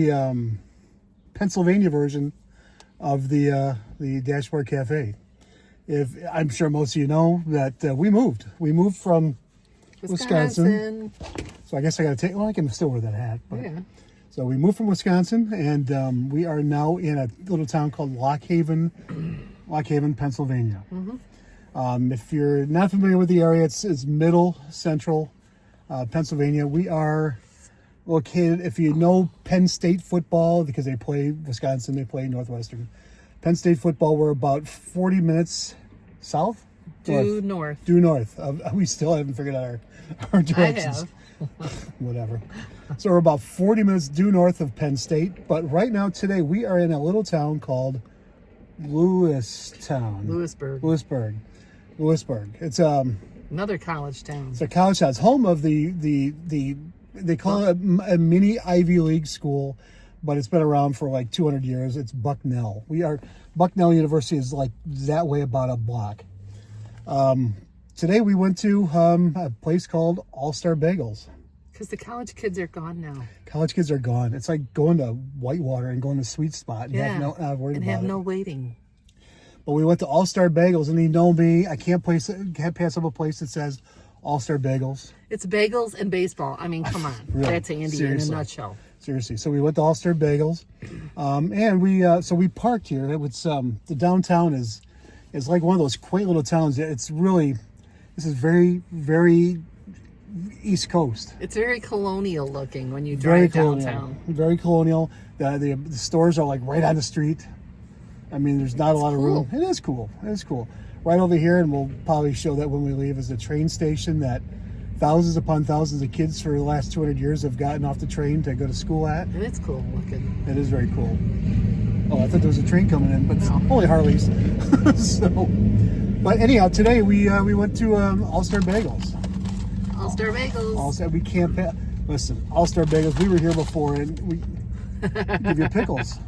The Pennsylvania version of the Dashboard Cafe. If I'm sure most of you know that we moved from Wisconsin. So I guess I got to take. Well, I can still wear that hat. But, yeah. So we moved from Wisconsin, and we are now in a little town called Lock Haven, Pennsylvania. Mm-hmm. If you're not familiar with the area, it's middle central Pennsylvania. We are located, if you know Penn State football, because they play Wisconsin, they play Northwestern. Penn State football, we're about 40 minutes south? Due north. We still haven't figured out our directions. I have. Whatever. So we're about 40 minutes due north of Penn State. But right now, today, we are in a little town called Lewisburg. It's another college town. It's a college town. It's home of the they call it a mini Ivy League school, but it's been around for like 200 years. It's Bucknell. Bucknell University is like that way about a block. Today we went to a place called All-Star Bagels. Because the college kids are gone now. College kids are gone. It's like going to Whitewater and going to Sweet Spot. And have no waiting. But we went to All-Star Bagels, and you know me, I can't pass up a place that says All-Star Bagels. It's bagels and baseball. I mean, come on. Really? That's Andy Seriously. in a nutshell. Seriously. So we went to All-Star Bagels, and we parked here. The downtown is like one of those quaint little towns. This is very, very East Coast. It's very colonial looking when you drive downtown. Very colonial. The stores are like right on the street. I mean, there's not a lot of room. It is cool. Right over here, and we'll probably show that when we leave, is the train station that thousands upon thousands of kids for the last 200 years have gotten off the train to go to school at. And it's cool looking. It is very cool. Oh, I thought there was a train coming in, but no. Only Harleys. But anyhow, today we went to All-Star Bagels. All-Star Bagels. We can't listen. All-Star Bagels. We were here before, and we give you pickles.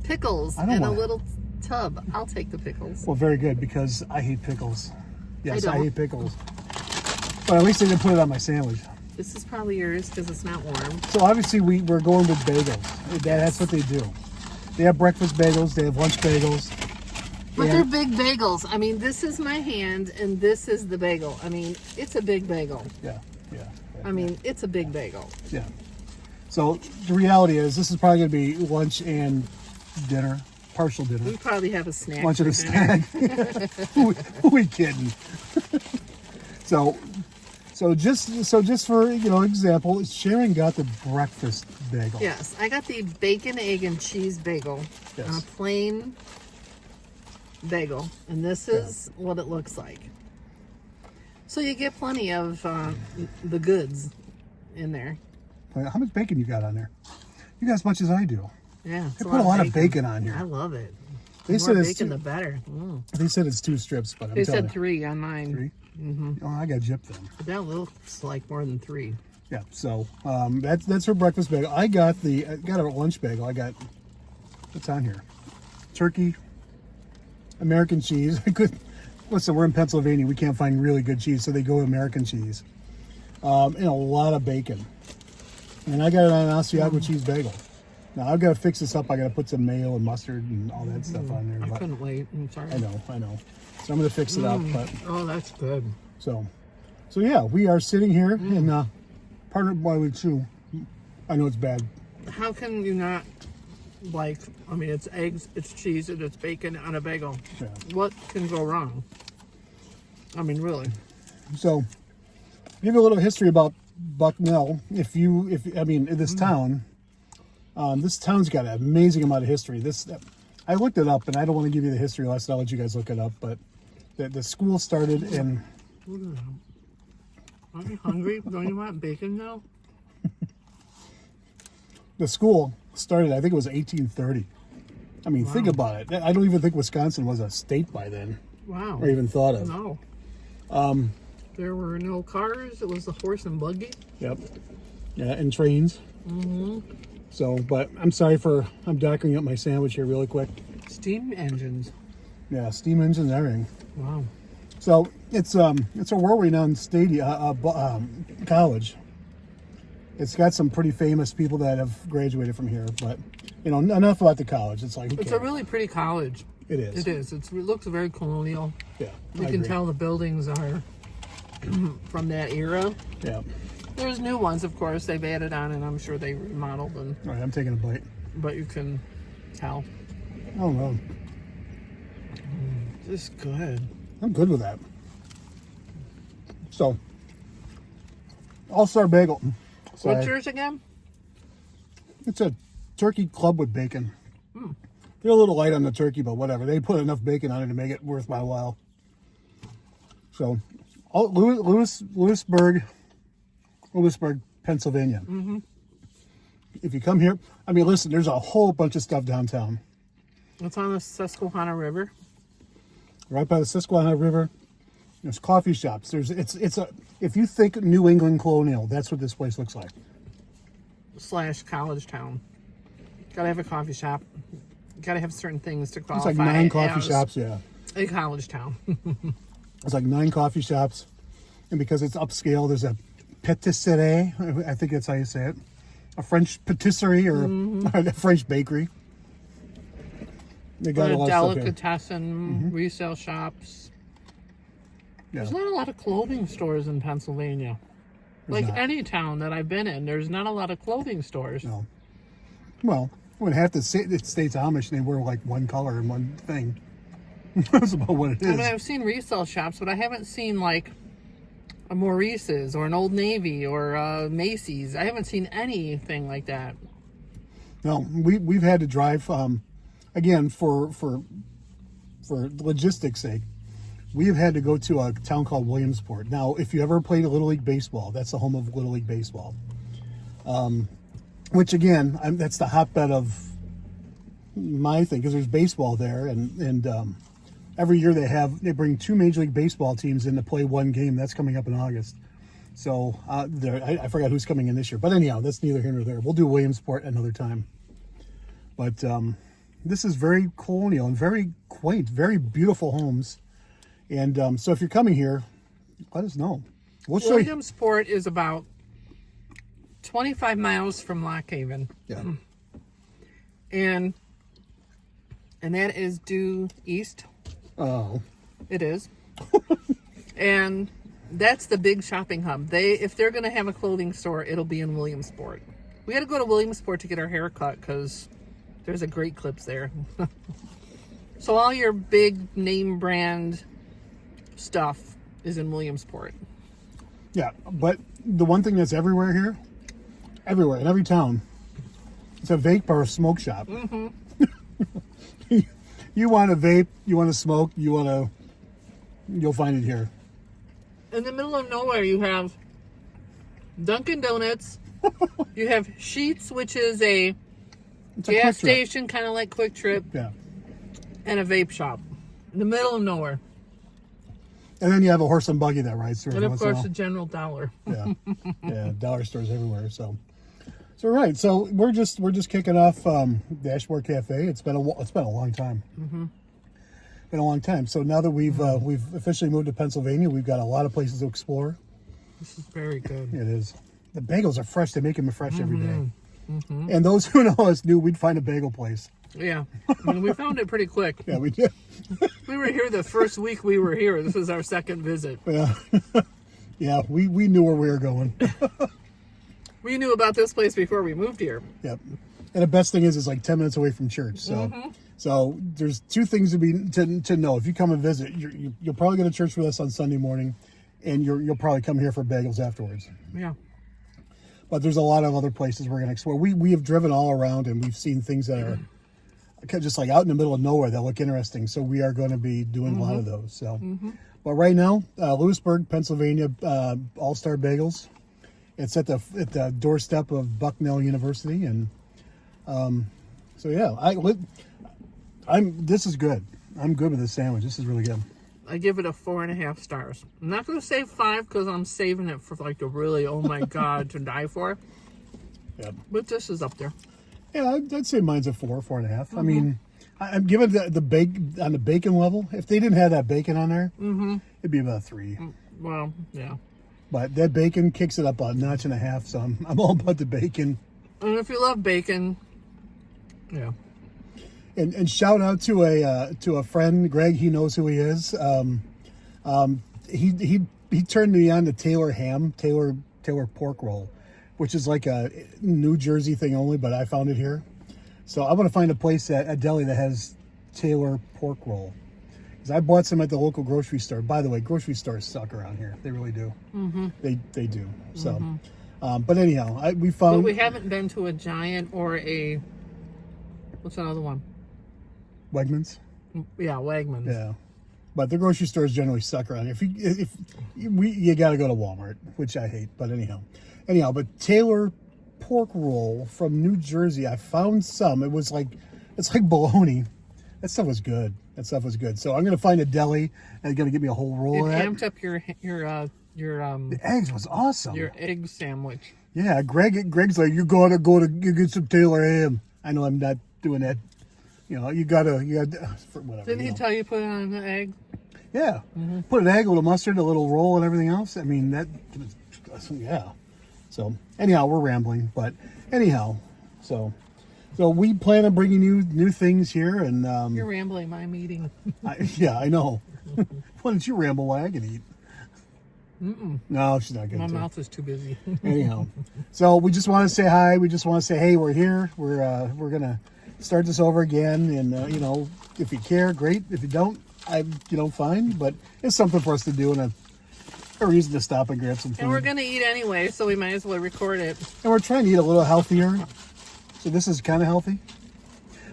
Pickles in a little tub. I'll take the pickles. Well, very good, because I hate pickles. Yes, I hate pickles. But at least they didn't put it on my sandwich. This is probably yours because it's not warm. So obviously we're going with bagels. That's what they do. They have breakfast bagels. They have lunch bagels. But they're big bagels. I mean, this is my hand, and this is the bagel. I mean, it's a big bagel. Yeah. I mean, it's a big bagel. Yeah. So the reality is, this is probably going to be lunch and dinner, partial dinner. We probably have a snack. Lunch and a snack. Who we kidding? So just for example, Sharon got the breakfast bagel. Yes, I got the bacon, egg, and cheese bagel on a plain bagel, and this is what it looks like. So you get plenty of the goods in there. How much bacon you got on there? You got as much as I do. Yeah, they put a lot of bacon on here. I love it. They said bacon, the better. They said it's 2 strips, but they said 3 on mine. 3? Mm-hmm. Oh, I got gypped then. But that looks like more than 3. Yeah. So that's her breakfast bagel. I got a lunch bagel. I got what's on here? Turkey, American cheese. Listen, we're in Pennsylvania. We can't find really good cheese, so they go American cheese, and a lot of bacon. And I got an Asiago cheese bagel. Now I've got to fix this up. I got to put some mayo and mustard and all that stuff on there. I couldn't wait. I'm sorry. I know. So I'm going to fix it up. But that's good. So yeah, we are sitting here in partnered by with Chew. I know it's bad. How can you not like? I mean, it's eggs, it's cheese, and it's bacon on a bagel. Yeah. What can go wrong? I mean, really. So, give you a little history about Bucknell. This town. This town's got an amazing amount of history. I looked it up, and I don't want to give you the history lesson. I'll let you guys look it up. But the school started in. Are you hungry? Don't you want bacon now? The school started, I think it was 1830. I mean, think about it. I don't even think Wisconsin was a state by then. Wow. Or even thought of. No. There were no cars. It was the horse and buggy. Yep. Yeah, and trains. Mm-hmm. So, but I'm docking up my sandwich here really quick. Steam engines. Yeah, steam engines and everything. Wow. So it's a world-renowned college. It's got some pretty famous people that have graduated from here, but enough about the college. It's like, who It's cares? a really pretty college. It is. It is. It looks very colonial. Yeah, You can tell the buildings are from that era. Yeah. There's new ones, of course, they've added on, and I'm sure they remodeled them. All right, I'm taking a bite. But you can tell. Oh no, This is good. I'm good with that. So, All-Star Bagel. Sorry. What's yours again? It's a turkey club with bacon. They're a little light on the turkey, but whatever. They put enough bacon on it to make it worth my while. So, Lewisburg, Pennsylvania. If you come here, I mean, listen, there's a whole bunch of stuff downtown. It's on the Susquehanna River. Right by the Susquehanna River. There's coffee shops. If you think New England colonial, that's what this place looks like. / college town. Gotta have a coffee shop. Gotta have certain things to It's qualify. like 9 coffee as shops, yeah. A college town. It's like 9 coffee shops. And because it's upscale, there's a patisserie, I think that's how you say it. A French patisserie or a French bakery. They got a lot of stuff here. Delicatessen, resale shops. Yeah. There's not a lot of clothing stores in Pennsylvania. There's Like not. any town that I've been in, there's not a lot of clothing stores. No. Well, when half the state's Amish, and they wear like one color and one thing. That's about what it I is. mean, I've seen resale shops, but I haven't seen like a Maurice's or an Old Navy or a Macy's. I haven't seen anything like that. No, we've had to drive again for logistics sake. We've had to go to a town called Williamsport. Now, if you ever played Little League Baseball, that's the home of Little League Baseball. Which again, that's the hotbed of my thing, because there's baseball there, and every year they bring 2 Major League Baseball teams in to play one game. That's coming up in August. So I forgot who's coming in this year, but anyhow, that's neither here nor there. We'll do Williamsport another time. But this is very colonial and very quaint, very beautiful homes. And so if you're coming here, let us know. We'll show you. Williamsport is about 25 miles from Lock Haven. Yeah. And that is due east. Oh. It is. And that's the big shopping hub. If they're going to have a clothing store, it'll be in Williamsport. We had to go to Williamsport to get our hair cut because there's a Great Clips there. So all your big name brand stuff is in Williamsport. Yeah, but the one thing that's everywhere here, everywhere, in every town, it's a vape or a smoke shop. You want to vape, you want to smoke, you'll find it here. In the middle of nowhere, you have Dunkin' Donuts. You have Sheetz, which is a It's a gas Quick Trip. station, kind of like Quick Trip, Yeah. and a vape shop. In the middle of nowhere. And then you have a horse and buggy that rides through. And of once in a course, while. the General Dollar. Yeah, yeah, dollar stores everywhere. So right. So we're just kicking off Dashboard Cafe. It's been a long time. Been a long time. So now that we've officially moved to Pennsylvania, we've got a lot of places to explore. This is very good. It is. The bagels are fresh. They make them fresh every day. And those who know us knew we'd find a bagel place. Yeah. I mean, we found it pretty quick. Yeah, we did. We were here the first week we were here. This is our second visit. Yeah, yeah. We knew where we were going. We knew about this place before we moved here. Yep. And the best thing is, it's like 10 minutes away from church. So, so there's 2 things to know. If you come and visit, you'll probably go to church with us on Sunday morning, and you'll probably come here for bagels afterwards. Yeah. But there's a lot of other places we're going to explore. We have driven all around, and we've seen things that are just like out in the middle of nowhere that look interesting. So we are going to be doing a lot of those. So, but right now, Lewisburg, Pennsylvania, All-Star Bagels. It's at the doorstep of Bucknell University, and so yeah, this is good. I'm good with this sandwich. This is really good. I give it a 4.5 stars. I'm not going to say 5 because I'm saving it for like a really, oh my God, to die for. Yeah, But this is up there. yeah, I'd say mine's a 4.5. I mean, I'm giving the bacon level. If they didn't have that bacon on there, it'd be about a 3. Well, yeah. But that bacon kicks it up a notch and a half. So I'm all about the bacon. And if you love bacon, yeah. And shout out to a friend, Greg. He knows who he is. He turned me on to Taylor pork roll, which is like a New Jersey thing only, but I found it here. So I want to find a place at deli that has Taylor pork roll. Because I bought some at the local grocery store. By the way, grocery stores suck around here. They really do. Mm-hmm. They do. So, but anyhow, we found. But we haven't been to a Giant or a. What's that other one? Wegmans. Yeah, Wegmans. Yeah, but the grocery stores generally suck around here. You got to go to Walmart, which I hate. But anyhow, but Taylor pork roll from New Jersey. I found some. It's like bologna. That stuff was good. So I'm gonna find a deli and gonna get me a whole roll of that. Amped up your The eggs was awesome. your egg sandwich. Yeah, Greg's like, you gotta you get some Taylor ham. I know I'm not doing that. You gotta whatever. Didn't he tell you to put it on an egg? Yeah, put an egg, a little mustard, a little roll, and everything else. I mean yeah. So anyhow, we're rambling, but anyhow, so we plan on bringing you new things here, and You're rambling. My meeting. I know. Why don't you ramble while I can eat? No, she's not My going to. mouth is too busy. Anyhow, so we just want to say hi. We just want to say, hey, we're here. We're gonna start this over again, and if you care, great. If you don't, fine. But it's something for us to do, and a reason to stop and grab some food. And we're gonna eat anyway, so we might as well record it. And we're trying to eat a little healthier. So this is kind of healthy.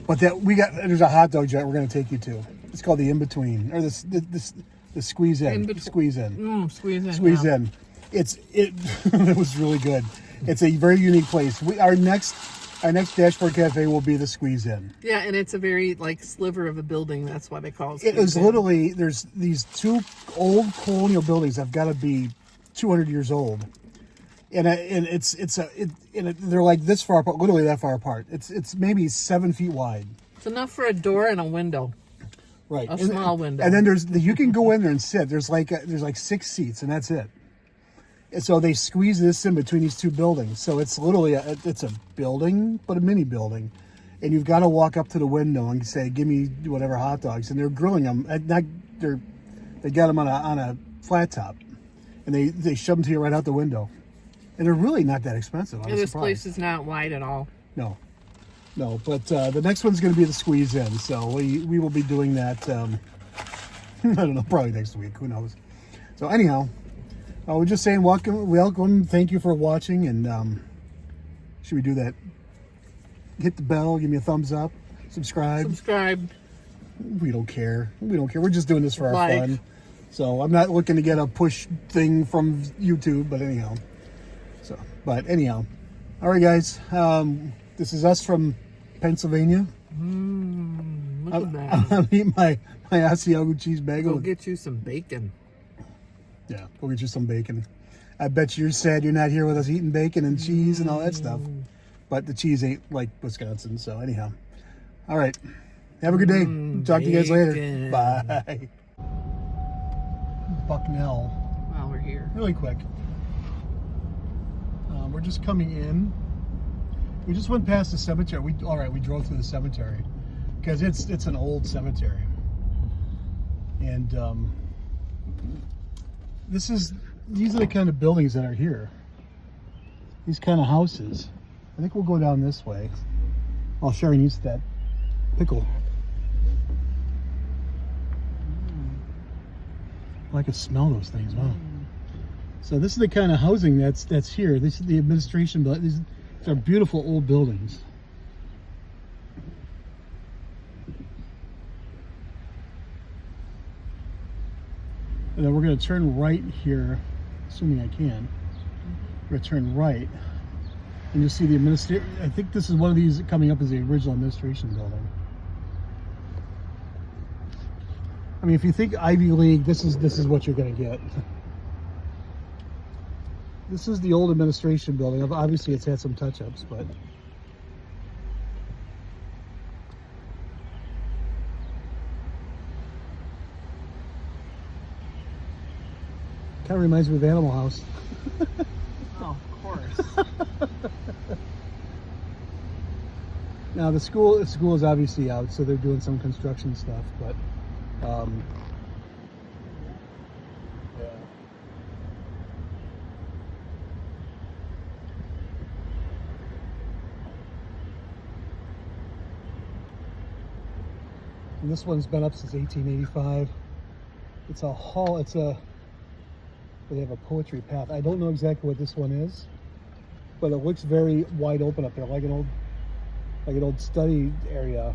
But there's a hot dog joint we're going to take you to. It's called the In Between, or the Squeeze In. Squeeze In. Squeeze in. It was really good. It's a very unique place. Our next Dashboard Cafe will be the Squeeze In. Yeah, and it's a very sliver of a building. That's why they call it. It is literally, there's these two old colonial buildings that have got to be 200 years old. And they're like this far apart, literally that far apart. It's maybe 7 feet wide. It's enough for a door and a window. Right, a small window. And then you can go in there and sit. There's like 6 seats, and that's it. And so they squeeze this in between these two buildings. So it's literally it's a building, but a mini building, and you've got to walk up to the window and say, "Give me whatever hot dogs," and they're grilling them. They got them on a flat top, and they shove them to you right out the window. And they're really not that expensive. This place is not wide at all. No. But the next one's going to be the Squeeze In. So we will be doing that. I don't know, probably next week. Who knows? So anyhow, we're just saying welcome. Thank you for watching. And should we do that? Hit the bell. Give me a thumbs up. Subscribe. We don't care. We're just doing this for our fun. So I'm not looking to get a push thing from YouTube. But anyhow. All right, guys. This is us from Pennsylvania. Look at that. I'm gonna eat my Asiago cheese bagel. Go get you some bacon. Yeah, go get you some bacon. I bet you're sad you're not here with us eating bacon and cheese and all that stuff. But the cheese ain't like Wisconsin. So anyhow, all right. Have a good day. Talk to you guys later. Bye. Bucknell. While we're here. Really quick. We're just coming in. We just went past the cemetery. We drove through the cemetery because it's an old cemetery, and these are the kind of buildings that are here. These kind of houses. I think we'll go down this way. While Sherry eats that pickle. I can smell those things. Wow. So this is the kind of housing that's here. This is the administration building. These are beautiful old buildings. And then we're going to turn right here, assuming I can. We're going to turn right, and you'll see the administration. I think this is one of these coming up as the original administration building. I mean, if you think Ivy League, this is what you're going to get. This is the old administration building. Obviously, it's had some touch-ups, but Kind of reminds me of Animal House. Oh, of course. Now the school is obviously out, so they're doing some construction stuff, but yeah. And this one's been up since 1885. It's a hall. They have a poetry path. I don't know exactly what this one is, but it looks very wide open up there, like an old study area.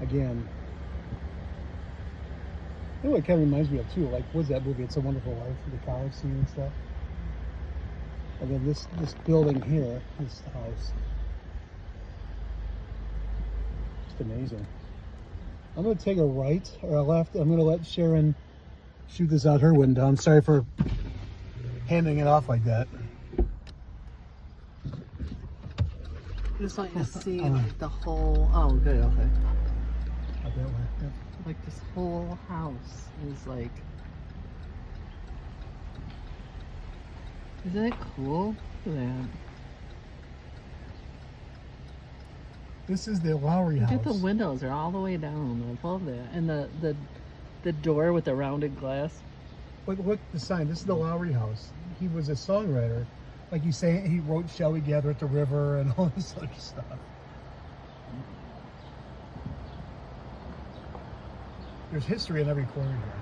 Again, you know what it kind of reminds me of too? Like, what's that movie? It's a Wonderful Life, the college scene and stuff. And then this building here, this house, just amazing. I'm going to take a right or a left. I'm going to let Sharon shoot this out her window. I'm sorry for handing it off like that. Just want you to see like the whole. Oh, good. Okay. Out that way. Yep. Like this whole house is like. Isn't it cool? Look at that. This is the Lowry Look house. at the windows; they're all the way down. I love that, and the door with the rounded glass. But look, the sign. This is the Lowry house. He was a songwriter. Like you say, he wrote "Shall We Gather at the River" and all this other stuff. There's history in every corner here.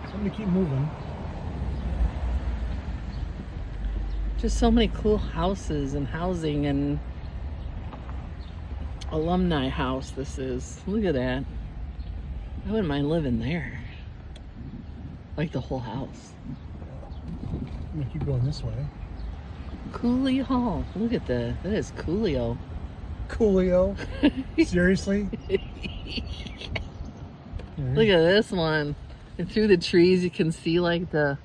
So I'm gonna keep moving. Just so many cool houses and housing and alumni house. This is. Look at that. I wouldn't mind living there. Like the whole house. I'm gonna keep going this way. Cooley Hall. Look at that. That is Coolio. Coolio. Seriously? Look at this one. And through the trees, you can see like the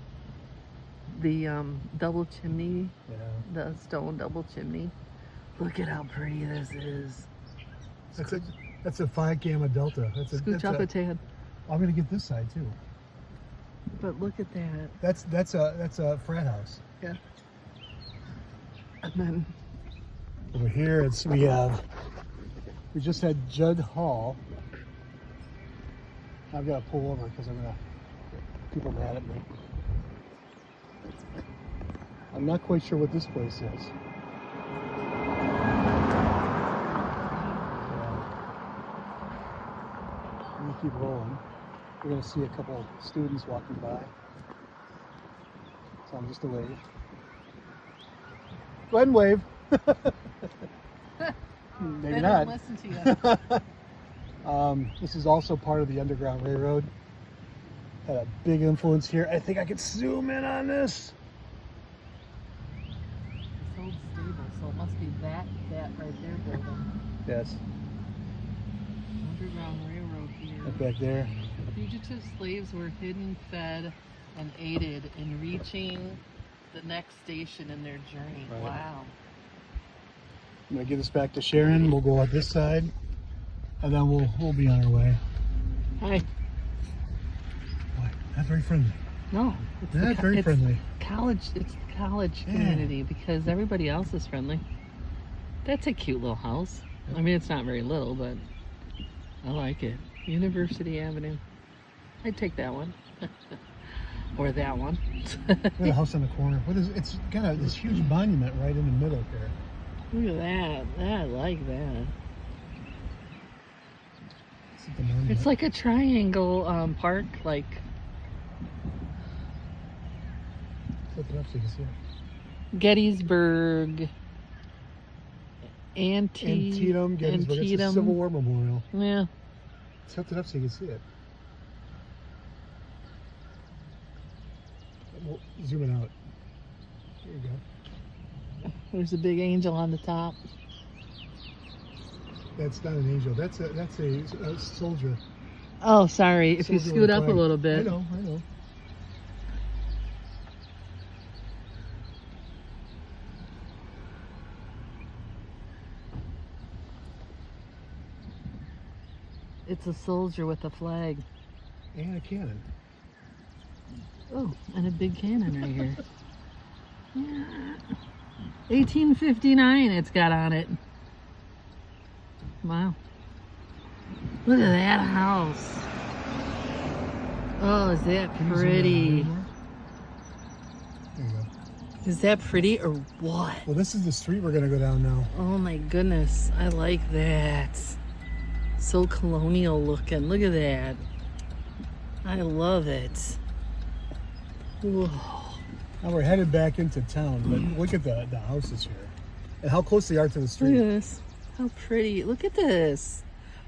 double chimney, Yeah. the stone double chimney. Look at how pretty this is. That's a Phi Gamma Delta. Scoot chocolate tan. I'm gonna get this side too. But look at that. That's a frat house. Yeah. And then Over here, we just had Judd Hall. I've got to pull over because I'm gonna get people mad at me. I'm not quite sure what this place is. I'm gonna keep rolling. We're gonna see a couple students walking by. So I'm just a wave. Go ahead and wave. Maybe they not. don't listen to you. This is also part of the Underground Railroad. Had a big influence here. I think I could zoom in on this. It's old stable, so it must be that right there building. Yes, Underground Railroad here. right back there. Fugitive slaves were hidden, fed, and aided in reaching the next station in their journey. Right. Wow. I'm gonna give this back to Sharon. We'll go on this side, and then we'll be on our way. Hi. Boy, not very friendly. No. It's Not very friendly. It's college Yeah. community because everybody else is friendly. That's a cute little house. I mean, it's not very little, but I like it. University Avenue. I'd take that one. Or that one. Look at the house on the corner. It's got this huge monument right in the middle here. Look at that. I like that. The monument. It's like a triangle park, like Flip it up so you can see it. Gettysburg, Antietam, Gettysburg. It's a Civil War memorial. Yeah. Tilt it up so you can see it. We'll zoom it out. There you go. There's a big angel on the top. That's not an angel. That's a soldier. Oh, sorry. If you Soldier scoot with up a flag. little bit. I know. It's a soldier with a flag. And a cannon. Oh, and a big cannon right here. Yeah. 1859 it's got on it. Wow. Look at that house. Oh, is that pretty? There you go. Is that pretty or what? Well, this is the street we're gonna go down now. Oh my goodness, I like that. So colonial looking. Look at that. I love it. Whoa. Now we're headed back into town, but look at the houses here. And how close they are to the Look street. at this. How pretty. Look at this.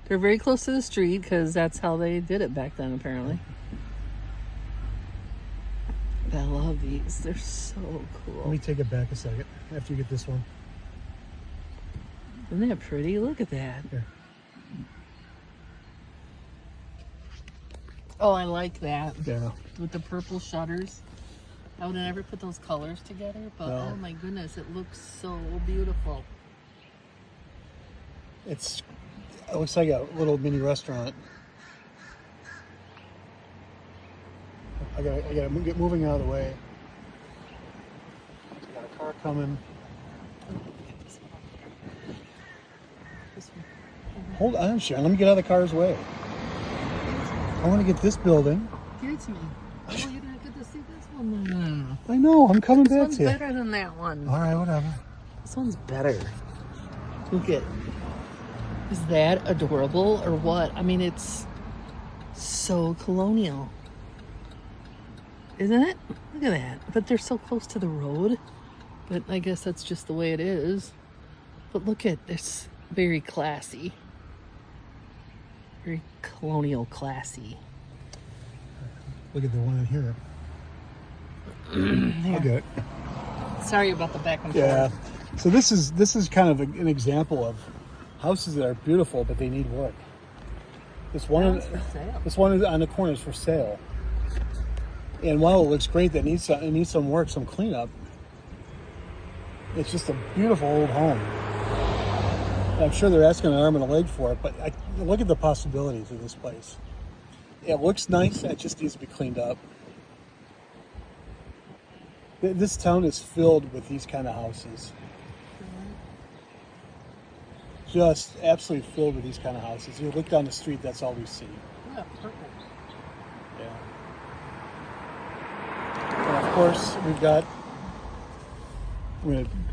They're very close to the street because that's how they did it back then, apparently. I love these. They're so Let cool. me take it back a second after you get this one. Isn't that pretty? Look at that. Here. Oh, I like that. Yeah. With the purple shutters. I would never put those colors together, but No. oh my goodness, it looks so beautiful. It looks like a little mini restaurant. I gotta get moving out of the way. Got a car coming. This one. Hold on, Sharon. Let me get out of the car's way. I want to get this building. Give it to me. Oh, you didn't get to see this one. No. I know. I'm coming This back one's to you. better than that one. All right, whatever. This one's better. Look at. Is that adorable or what? I mean, it's so colonial. Isn't it? Look at that. But they're so close to the road. But I guess that's just the way it is. But look at this. Very classy. Very colonial classy. Look at the one in here. I'll get it. Sorry about the back and Yeah. forth. So this is kind of an example of houses that are beautiful, but they need work. This one That one's for sale. This one is on the corner is for sale. And while it looks great, it needs some work, some cleanup. It's just a beautiful old home. And I'm sure they're asking an arm and a leg for it, but look at the possibilities of this place. It looks nice. It just needs to be cleaned up. This town is filled with these kind of houses. Just absolutely filled with these kind of houses. You look down the street, that's all we see. Yeah, perfect. Yeah. And of course, we've got.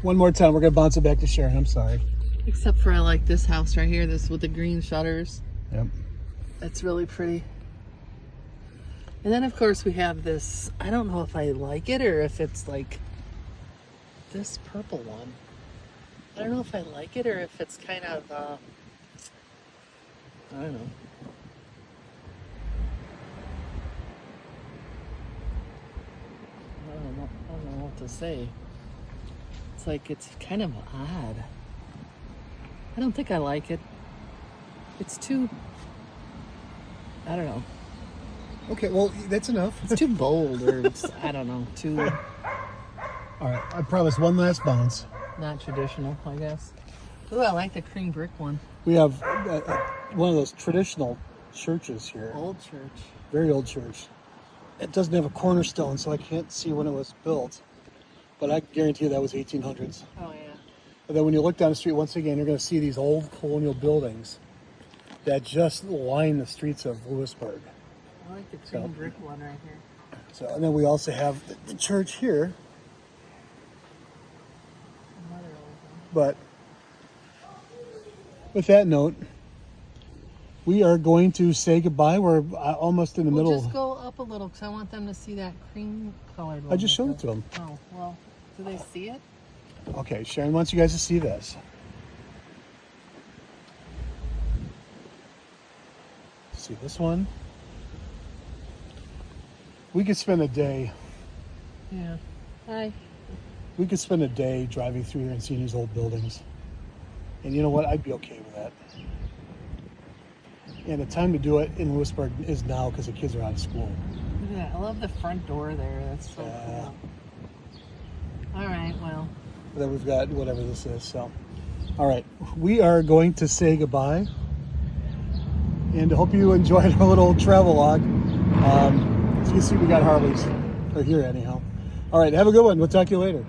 One more time, we're gonna bounce it back to Sharon. I'm sorry. Except for I like this house right here, this with the green shutters. Yep. That's really pretty. And then of course we have this, I don't know if I like it or if it's like this purple one. I don't know if I like it or if it's kind of, I don't know. I don't know what to say. It's like, it's kind of odd. I don't think I like it. It's too, I don't know. Okay, well, that's enough. It's too bold or it's, I don't know, too All right, I promise one last bounce. not traditional, I guess. Ooh, I like the cream brick one. We have one of those traditional churches here. Old church. Very old church. It doesn't have a cornerstone, so I can't see when it was built. But I guarantee you that was 1800s. Oh, yeah. And then when you look down the street, once again, you're going to see these old colonial buildings that just line the streets of Lewisburg. I like the cream brick one right here. So, and then we also have the church here. Another old one. But with that note, we are going to say goodbye. We're almost in the We'll middle. just go up a little because I want them to see that cream colored one. I just showed it to them. Oh, well, do they see it? Okay, Sharon wants you guys to see this. See this one? We could spend a day. Yeah. Hi. We could spend a day driving through here and seeing these old buildings. And you know what? I'd be okay with that. And the time to do it in Lewisburg is now because the kids are out of school. Look at that. I love the front door there. That's so Yeah. cool. All right, well. Then we've got whatever this is. So, all right, we are going to say goodbye. and I hope you enjoyed our little travel log. As you can see, we got Harleys right here anyhow. All right, have a good one. We'll talk to you later.